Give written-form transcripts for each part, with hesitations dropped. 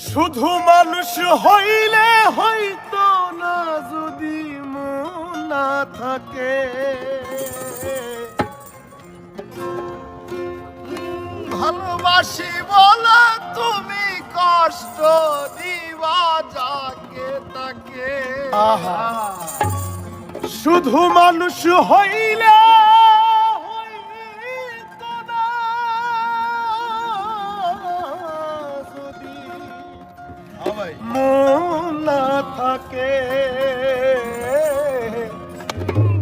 শুধু মানুষ হইলে হয়তো না, যদি মন না থাকে। ভালোবাসি বলে তুমি কষ্ট দিবা যাকে তাকে। শুধু মানুষ হইলে হইতো না, যদি মন না থাকে।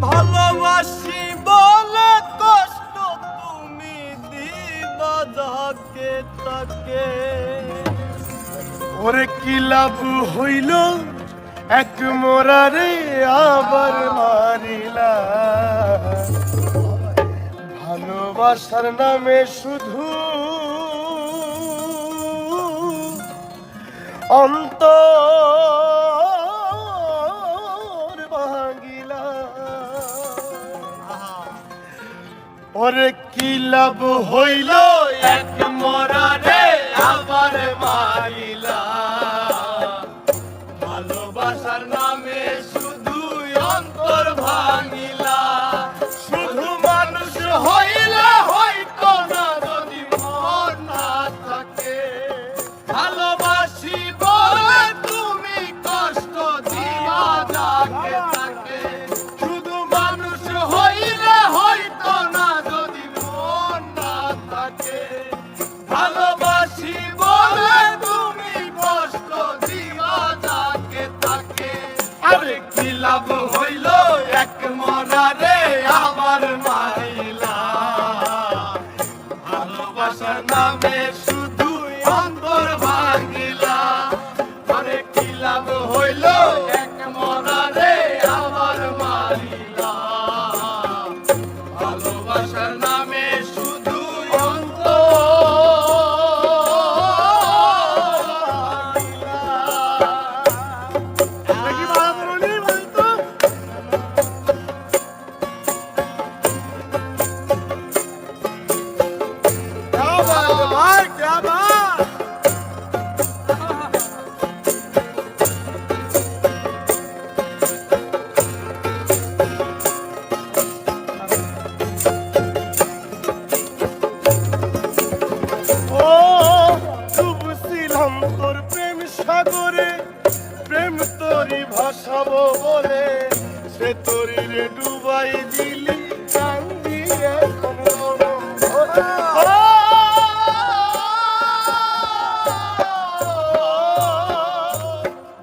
ভালোবাসি বলে কষ্ট তুমি দিবা যাকে তাকে। ওরে কি লাভ হইল এক মোরারে আবার মারিলা। ভালোবাসার নামে শুধু অন্তর ভাঙিলা। ওরে কি লাভ হইল এক মোরারে আবার মারিলা। ভালোবাসার নামে শুধু অন্তর ভাঙিলা। শুধু মানুষ হইলে হয়তো না, যদি মন না থাকে। ভালোবাসি বলে তুমি কষ্ট দিবা যাকে তাকে। শুধু মানুষ হইলে হয়তো না, যদি মন না থাকে। ভালোবাসি বলে তুমি কষ্ট দিবা যাকে তাকে। আরে কি লাভ হইল এক মরারে আবার মারিলা। ভালোবাসার নামে শুধু অন্তর ভাঙিলা। আরে কি লাভ হইল এক মরারে আবার মারিলা। ভালোবাসার নামে শুধু তোর প্রেম সাগরে, প্রেম তোরি ভাসাবো বলে সে তোরি রে ডুবাই দিলি। কান্দি এখন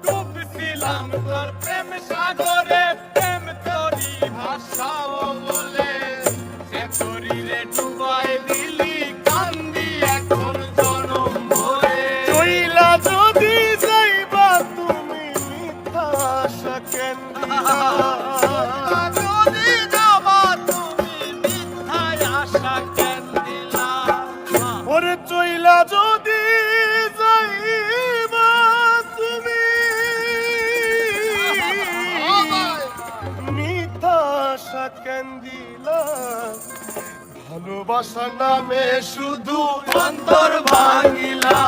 ডুবছিলাম তোর প্রেম সাগরে, প্রেম তোরি ভাসাবো বলে সে তোরি রে ডুবাই দিলি। কান্দি এখন জনম ভরে। চইলা যদি যাইবা তুমি মিথ্যা আশা কেন দিলা। যদি যাবা তুমি মিথ্যা আশা কেন দিলা। ওরে চইলা যদি যাইবা তুমি মিথ্যা আশা কেন দিলা। ভালোবাসার নামে শুধু অন্তর ভাঙিলা।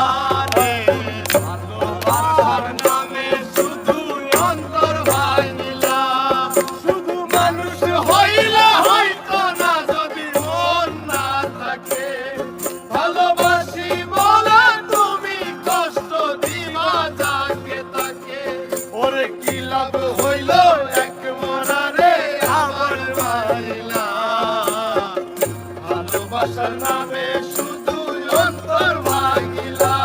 ভালোবাসার নামে শুধু অন্তর ভাঙিলা। শুধু মানুষ হইলে হয়তো না, যদি মন না থাকে। ভালোবাসি বলে তুমি কষ্ট দিবা যাকে তাকে। ওরে কি লাভ হইল এক মরারে আবার মারিলা। ভালোবাসার নামে শুধু অন্তর ভাঙিলা।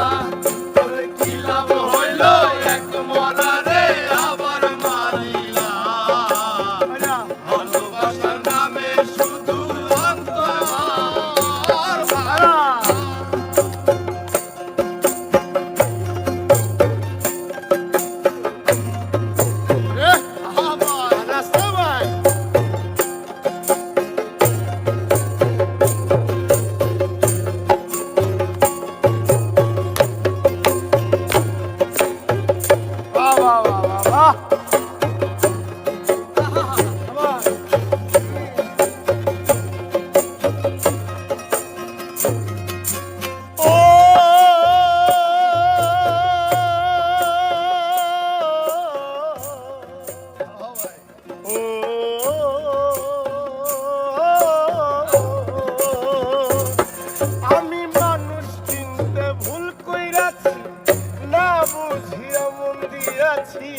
কইরাছি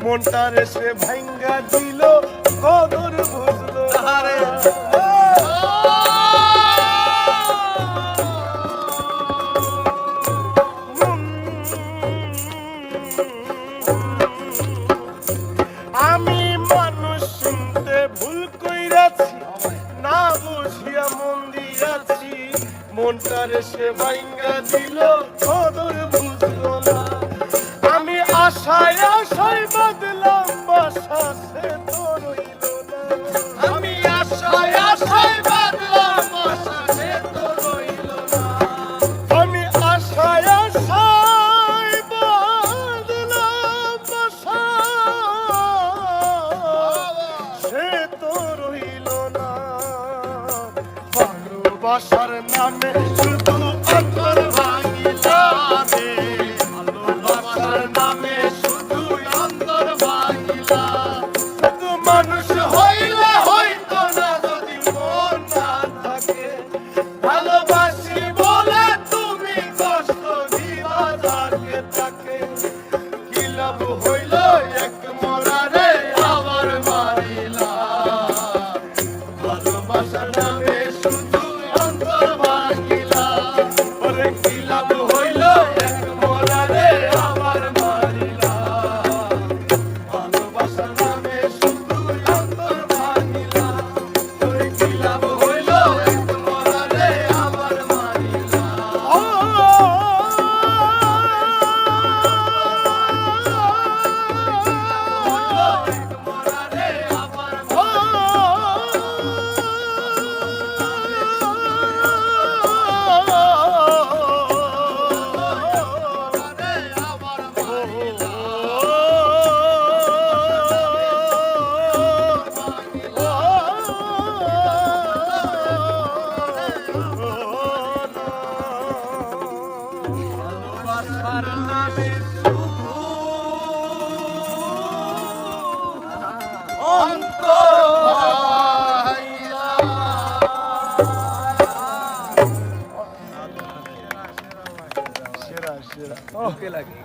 মনটারে সে ভাঙ্গা দিল কদর বুঝলো আরে আমি মানুষ শুনতে ভুল কইরাছি না বুঝিয়া মন দিয়াছি মনটারে সে ভাঙ্গা দিল কদর বুঝলো না আমি আশায় আশায় বাদলাম বাসা সে তো রইল না আমি আশায় আশায় বাঁধলাম আশা সে তো রইল না আমি আশায় আশায় বাদলাম বাসা সে তো রইল না ভালোবাসার নামে শুধু অন্তর ভাঙিলা রে ভালোবাসার নামে শুধু অন্তর ভাঙিলা শুধু মানুষ হইলে হইতো না যদি মন না থাকে ভালোবাসি বলে তুমি কষ্ট দিবা যাকে তাকে কি লাভ হইল এক মরারে আবার মারিলা ভালোবাসার নামে শুধু অন্তর ভাঙিলা ওরে কি লাভ হইল এক মরারে আবার মারিলা ভালোবাসার নামে শুধু অন্তর ভাঙিলা ওরে কি লাভ হইল এক মরারে আবার মারিলা এক মরারে আবার মরারে আবার মারিলা ভালোবাসার নামে শুধু অন্তর ভাঙিলা। সেরা সেরা বুকে লাগে